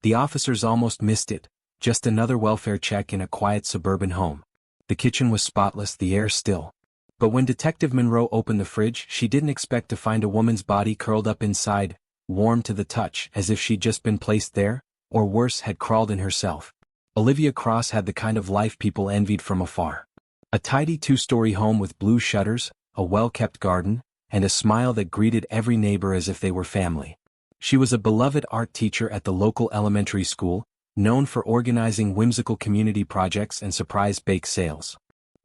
The officers almost missed it, just another welfare check in a quiet suburban home. The kitchen was spotless, the air still. But when Detective Monroe opened the fridge, she didn't expect to find a woman's body curled up inside, warm to the touch, as if she'd just been placed there, or worse, had crawled in herself. Olivia Cross had the kind of life people envied from afar. A tidy 2-story home with blue shutters, a well-kept garden, and a smile that greeted every neighbor as if they were family. She was a beloved art teacher at the local elementary school, known for organizing whimsical community projects and surprise bake sales.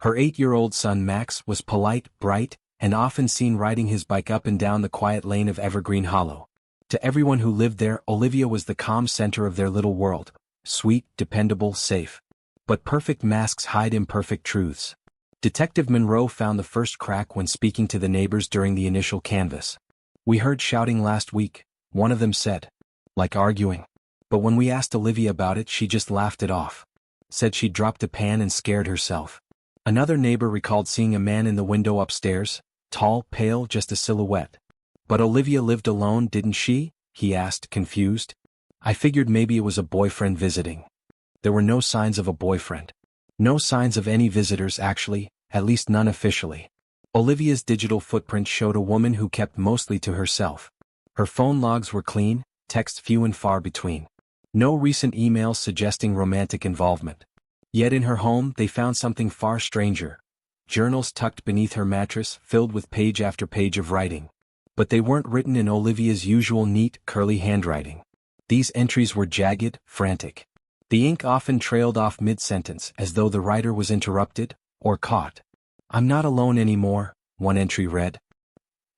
Her 8-year-old son Max was polite, bright, and often seen riding his bike up and down the quiet lane of Evergreen Hollow. To everyone who lived there, Olivia was the calm center of their little world, sweet, dependable, safe. But perfect masks hide imperfect truths. Detective Monroe found the first crack when speaking to the neighbors during the initial canvass. "We heard shouting last week," one of them said. "Like arguing." But when we asked Olivia about it, she just laughed it off. Said she'd dropped a pan and scared herself. Another neighbor recalled seeing a man in the window upstairs, tall, pale, just a silhouette. "But Olivia lived alone, didn't she?" he asked, confused. "I figured maybe it was a boyfriend visiting." There were no signs of a boyfriend. No signs of any visitors actually, at least none officially. Olivia's digital footprint showed a woman who kept mostly to herself. Her phone logs were clean, texts few and far between. No recent emails suggesting romantic involvement. Yet in her home they found something far stranger. Journals tucked beneath her mattress, filled with page after page of writing. But they weren't written in Olivia's usual neat, curly handwriting. These entries were jagged, frantic. The ink often trailed off mid-sentence, as though the writer was interrupted, or caught. "I'm not alone anymore," one entry read.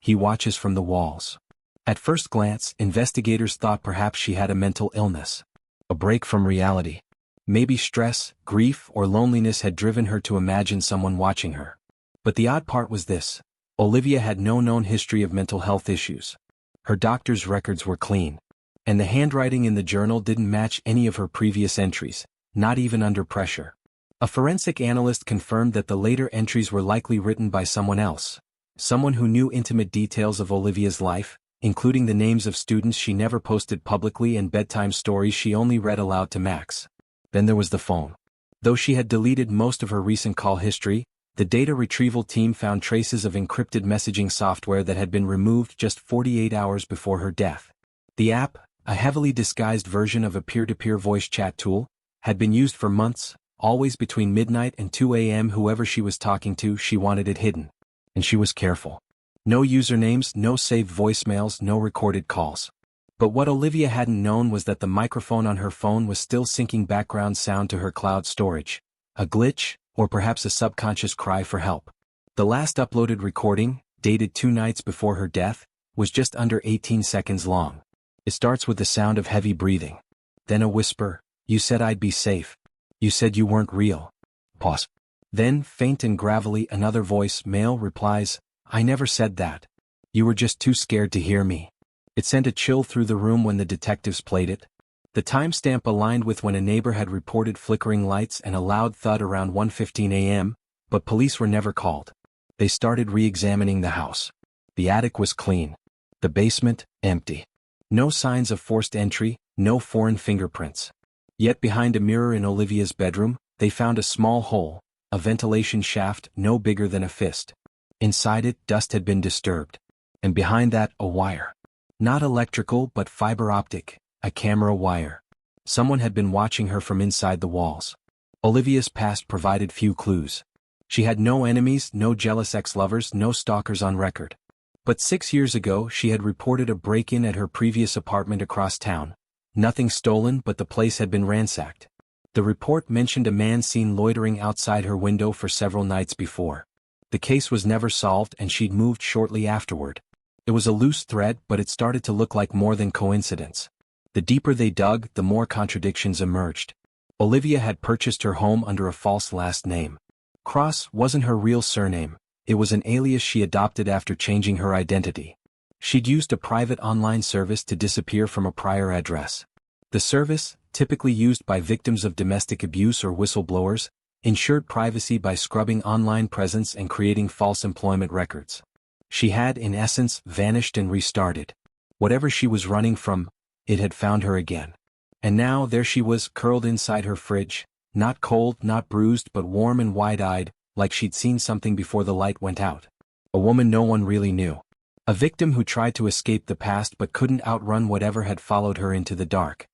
"He watches from the walls." At first glance, investigators thought perhaps she had a mental illness. A break from reality. Maybe stress, grief, or loneliness had driven her to imagine someone watching her. But the odd part was this: Olivia had no known history of mental health issues. Her doctor's records were clean. And the handwriting in the journal didn't match any of her previous entries, not even under pressure. A forensic analyst confirmed that the later entries were likely written by someone else. Someone who knew intimate details of Olivia's life, including the names of students she never posted publicly and bedtime stories she only read aloud to Max. Then there was the phone. Though she had deleted most of her recent call history, the data retrieval team found traces of encrypted messaging software that had been removed just 48 hours before her death. The app, a heavily disguised version of a peer-to-peer voice chat tool, had been used for months, always between midnight and 2 a.m. Whoever she was talking to, she wanted it hidden. And she was careful. No usernames, no saved voicemails, no recorded calls. But what Olivia hadn't known was that the microphone on her phone was still syncing background sound to her cloud storage. A glitch, or perhaps a subconscious cry for help. The last uploaded recording, dated 2 nights before her death, was just under 18 seconds long. It starts with the sound of heavy breathing. Then a whisper, "You said I'd be safe. You said you weren't real." Pause. Then, faint and gravelly, another voice, male, replies, "I never said that. You were just too scared to hear me." It sent a chill through the room when the detectives played it. The timestamp aligned with when a neighbor had reported flickering lights and a loud thud around 1:15 a.m., but police were never called. They started re-examining the house. The attic was clean. The basement, empty. No signs of forced entry, no foreign fingerprints. Yet behind a mirror in Olivia's bedroom, they found a small hole, a ventilation shaft no bigger than a fist. Inside it, dust had been disturbed. And behind that, a wire. Not electrical but fiber optic, a camera wire. Someone had been watching her from inside the walls. Olivia's past provided few clues. She had no enemies, no jealous ex-lovers, no stalkers on record. But 6 years ago she had reported a break-in at her previous apartment across town. Nothing stolen, but the place had been ransacked. The report mentioned a man seen loitering outside her window for several nights before. The case was never solved and she'd moved shortly afterward. It was a loose thread, but it started to look like more than coincidence. The deeper they dug, the more contradictions emerged. Olivia had purchased her home under a false last name. Cross wasn't her real surname. It was an alias she adopted after changing her identity. She'd used a private online service to disappear from a prior address. The service, typically used by victims of domestic abuse or whistleblowers, ensured privacy by scrubbing online presence and creating false employment records. She had, in essence, vanished and restarted. Whatever she was running from, it had found her again. And now there she was, curled inside her fridge, not cold, not bruised, but warm and wide-eyed, like she'd seen something before the light went out. A woman no one really knew. A victim who tried to escape the past but couldn't outrun whatever had followed her into the dark.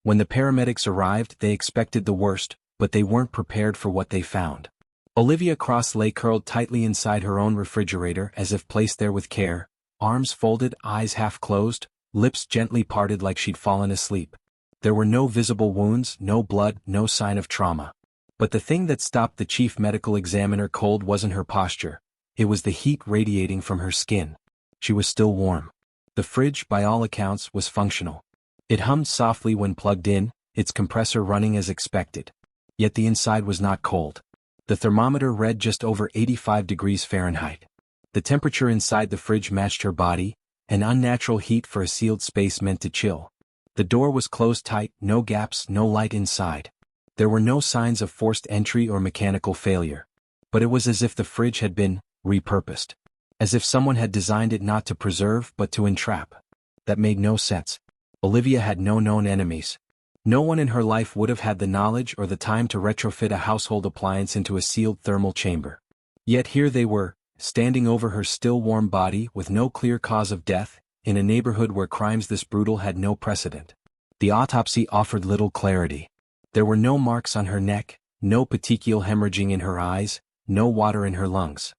When the paramedics arrived, they expected the worst, but they weren't prepared for what they found. Olivia Cross lay curled tightly inside her own refrigerator as if placed there with care, arms folded, eyes half closed, lips gently parted like she'd fallen asleep. There were no visible wounds, no blood, no sign of trauma. But the thing that stopped the chief medical examiner cold wasn't her posture. It was the heat radiating from her skin. She was still warm. The fridge, by all accounts, was functional. It hummed softly when plugged in, its compressor running as expected. Yet the inside was not cold. The thermometer read just over 85 degrees Fahrenheit. The temperature inside the fridge matched her body, an unnatural heat for a sealed space meant to chill. The door was closed tight, no gaps, no light inside. There were no signs of forced entry or mechanical failure. But it was as if the fridge had been repurposed. As if someone had designed it not to preserve but to entrap. That made no sense. Olivia had no known enemies. No one in her life would have had the knowledge or the time to retrofit a household appliance into a sealed thermal chamber. Yet here they were, standing over her still warm body with no clear cause of death, in a neighborhood where crimes this brutal had no precedent. The autopsy offered little clarity. There were no marks on her neck, no petechial hemorrhaging in her eyes, no water in her lungs.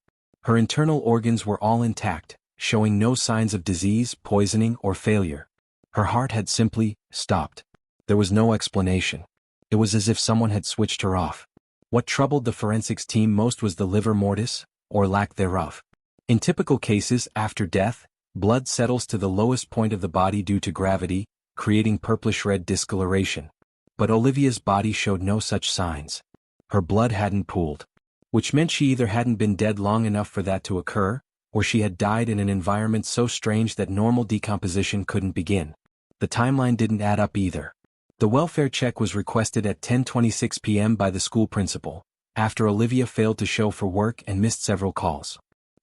Her internal organs were all intact, showing no signs of disease, poisoning, or failure. Her heart had simply stopped. There was no explanation. It was as if someone had switched her off. What troubled the forensics team most was the livor mortis, or lack thereof. In typical cases, after death, blood settles to the lowest point of the body due to gravity, creating purplish-red discoloration. But Olivia's body showed no such signs. Her blood hadn't pooled. Which meant she either hadn't been dead long enough for that to occur, or she had died in an environment so strange that normal decomposition couldn't begin. The timeline didn't add up either. The welfare check was requested at 10:26 p.m. by the school principal, after Olivia failed to show for work and missed several calls.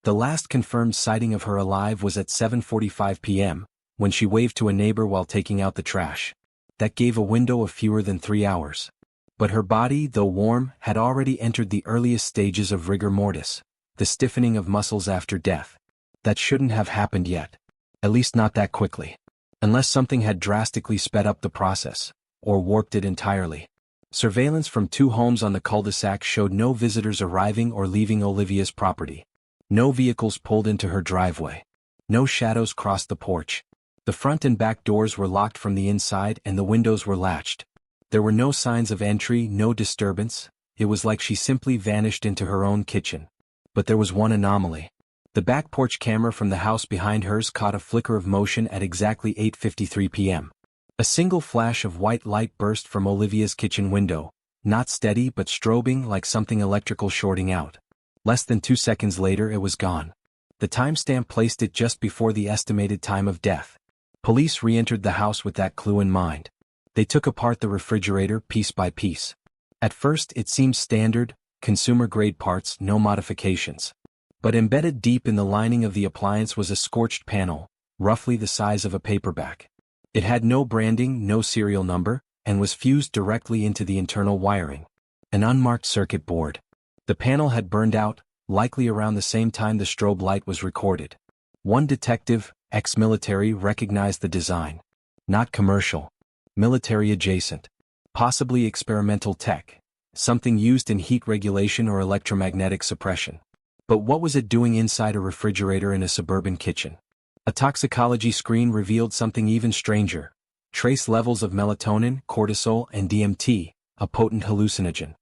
The last confirmed sighting of her alive was at 7:45 p.m., when she waved to a neighbor while taking out the trash. That gave a window of fewer than 3 hours. But her body, though warm, had already entered the earliest stages of rigor mortis, the stiffening of muscles after death. That shouldn't have happened yet. At least not that quickly. Unless something had drastically sped up the process, or warped it entirely. Surveillance from 2 homes on the cul-de-sac showed no visitors arriving or leaving Olivia's property. No vehicles pulled into her driveway. No shadows crossed the porch. The front and back doors were locked from the inside and the windows were latched. There were no signs of entry, no disturbance. It was like she simply vanished into her own kitchen. But there was one anomaly. The back porch camera from the house behind hers caught a flicker of motion at exactly 8:53 p.m. A single flash of white light burst from Olivia's kitchen window, not steady but strobing like something electrical shorting out. Less than 2 seconds later it was gone. The timestamp placed it just before the estimated time of death. Police re-entered the house with that clue in mind. They took apart the refrigerator piece by piece. At first it seemed standard, consumer-grade parts, no modifications. But embedded deep in the lining of the appliance was a scorched panel, roughly the size of a paperback. It had no branding, no serial number, and was fused directly into the internal wiring. An unmarked circuit board. The panel had burned out, likely around the same time the strobe light was recorded. One detective, ex-military, recognized the design. Not commercial. Military adjacent. Possibly experimental tech. Something used in heat regulation or electromagnetic suppression. But what was it doing inside a refrigerator in a suburban kitchen? A toxicology screen revealed something even stranger. Trace levels of melatonin, cortisol, and DMT, a potent hallucinogen.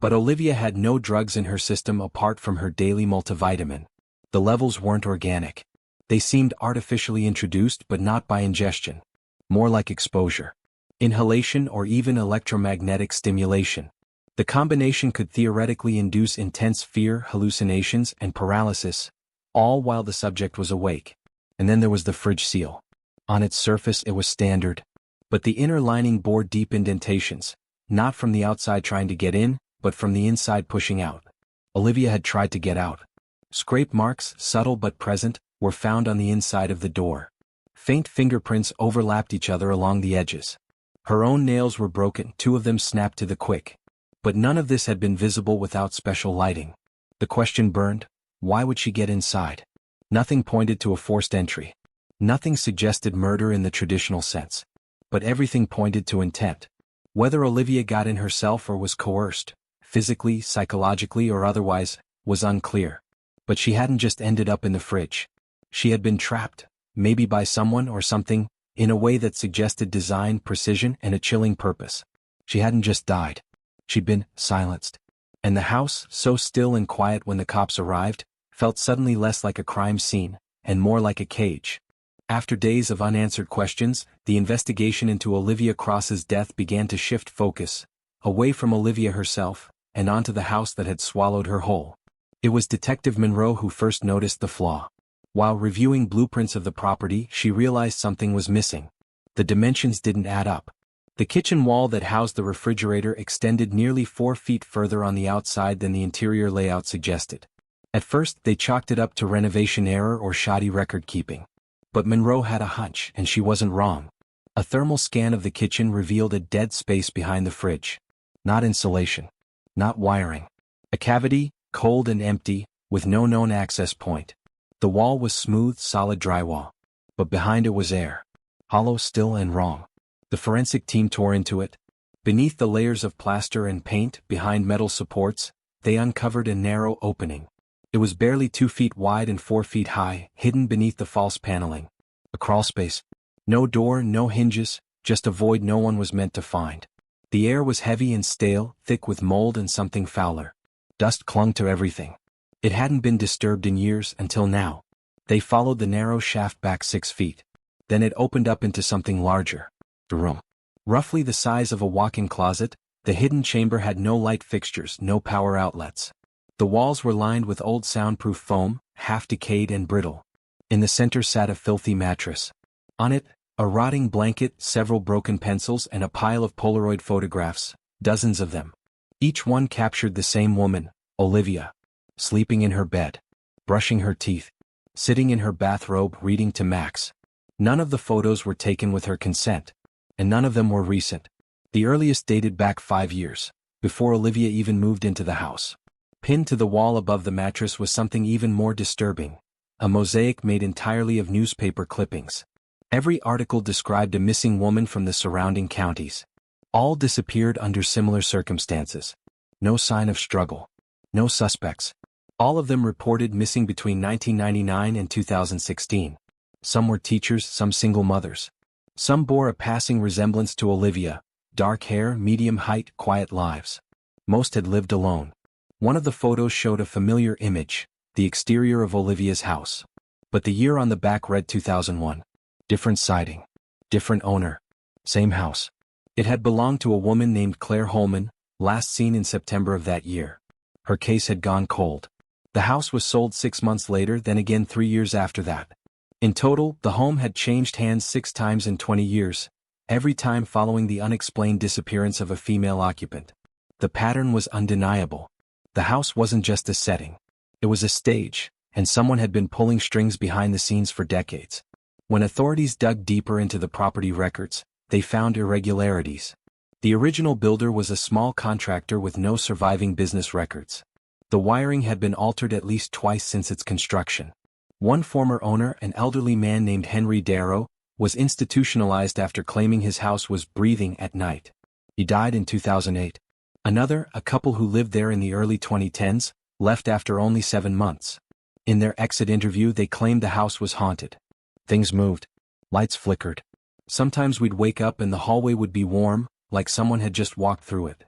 But Olivia had no drugs in her system apart from her daily multivitamin. The levels weren't organic. They seemed artificially introduced but not by ingestion. More like exposure. Inhalation or even electromagnetic stimulation. The combination could theoretically induce intense fear, hallucinations, and paralysis, all while the subject was awake. And then there was the fridge seal. On its surface it was standard. But the inner lining bore deep indentations, not from the outside trying to get in, but from the inside pushing out. Olivia had tried to get out. Scrape marks, subtle but present, were found on the inside of the door. Faint fingerprints overlapped each other along the edges. Her own nails were broken, 2 of them snapped to the quick. But none of this had been visible without special lighting. The question burned: why would she get inside? Nothing pointed to a forced entry. Nothing suggested murder in the traditional sense. But everything pointed to intent. Whether Olivia got in herself or was coerced, physically, psychologically, or otherwise, was unclear. But she hadn't just ended up in the fridge. She had been trapped, maybe by someone or something, in a way that suggested design, precision, and a chilling purpose. She hadn't just died. She'd been silenced. And the house, so still and quiet when the cops arrived, felt suddenly less like a crime scene, and more like a cage. After days of unanswered questions, the investigation into Olivia Cross's death began to shift focus, away from Olivia herself, and onto the house that had swallowed her whole. It was Detective Monroe who first noticed the flaw. While reviewing blueprints of the property, she realized something was missing. The dimensions didn't add up. The kitchen wall that housed the refrigerator extended nearly 4 feet further on the outside than the interior layout suggested. At first, they chalked it up to renovation error or shoddy record-keeping. But Monroe had a hunch, and she wasn't wrong. A thermal scan of the kitchen revealed a dead space behind the fridge. Not insulation. Not wiring. A cavity, cold and empty, with no known access point. The wall was smooth, solid drywall. But behind it was air. Hollow, still, and wrong. The forensic team tore into it. Beneath the layers of plaster and paint, behind metal supports, they uncovered a narrow opening. It was barely 2 feet wide and 4 feet high, hidden beneath the false paneling. A crawlspace. No door, no hinges, just a void no one was meant to find. The air was heavy and stale, thick with mold and something fouler. Dust clung to everything. It hadn't been disturbed in years until now. They followed the narrow shaft back 6 feet. Then it opened up into something larger. A room. Roughly the size of a walk-in closet, the hidden chamber had no light fixtures, no power outlets. The walls were lined with old soundproof foam, half-decayed and brittle. In the center sat a filthy mattress. On it, a rotting blanket, several broken pencils, and a pile of Polaroid photographs, dozens of them. Each one captured the same woman, Olivia. Sleeping in her bed. Brushing her teeth. Sitting in her bathrobe reading to Max. None of the photos were taken with her consent. And none of them were recent. The earliest dated back 5 years, before Olivia even moved into the house. Pinned to the wall above the mattress was something even more disturbing. A mosaic made entirely of newspaper clippings. Every article described a missing woman from the surrounding counties. All disappeared under similar circumstances. No sign of struggle. No suspects. All of them reported missing between 1999 and 2016. Some were teachers, some single mothers. Some bore a passing resemblance to Olivia, dark hair, medium height, quiet lives. Most had lived alone. One of the photos showed a familiar image, the exterior of Olivia's house. But the year on the back read 2001. Different siding. Different owner. Same house. It had belonged to a woman named Claire Holman, last seen in September of that year. Her case had gone cold. The house was sold 6 months later, then again 3 years after that. In total, the home had changed hands 6 times in 20 years, every time following the unexplained disappearance of a female occupant. The pattern was undeniable. The house wasn't just a setting. It was a stage, and someone had been pulling strings behind the scenes for decades. When authorities dug deeper into the property records, they found irregularities. The original builder was a small contractor with no surviving business records. The wiring had been altered at least twice since its construction. One former owner, an elderly man named Henry Darrow, was institutionalized after claiming his house was breathing at night. He died in 2008. Another, a couple who lived there in the early 2010s, left after only 7 months. In their exit interview, they claimed the house was haunted. Things moved. Lights flickered. Sometimes we'd wake up and the hallway would be warm, like someone had just walked through it.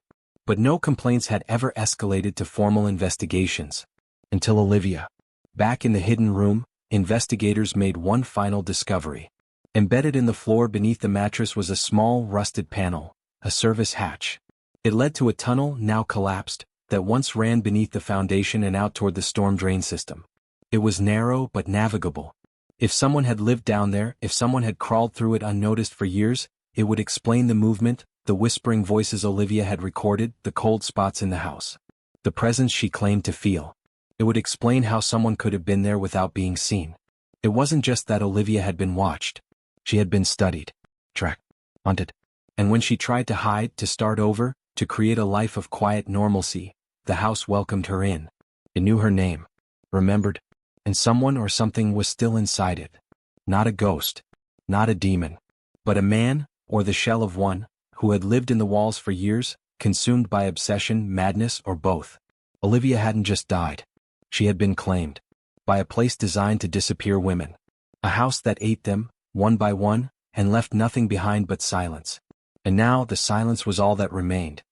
But no complaints had ever escalated to formal investigations. Until Olivia. Back in the hidden room, investigators made one final discovery. Embedded in the floor beneath the mattress was a small, rusted panel, a service hatch. It led to a tunnel, now collapsed, that once ran beneath the foundation and out toward the storm drain system. It was narrow but navigable. If someone had lived down there, if someone had crawled through it unnoticed for years, it would explain the movement, the whispering voices Olivia had recorded, the cold spots in the house. The presence she claimed to feel. It would explain how someone could have been there without being seen. It wasn't just that Olivia had been watched. She had been studied, tracked, hunted. And when she tried to hide, to start over, to create a life of quiet normalcy, the house welcomed her in. It knew her name, remembered, and someone or something was still inside it. Not a ghost, not a demon, but a man, or the shell of one, who had lived in the walls for years, consumed by obsession, madness, or both. Olivia hadn't just died. She had been claimed. By a place designed to disappear women. A house that ate them, one by one, and left nothing behind but silence. And now the silence was all that remained.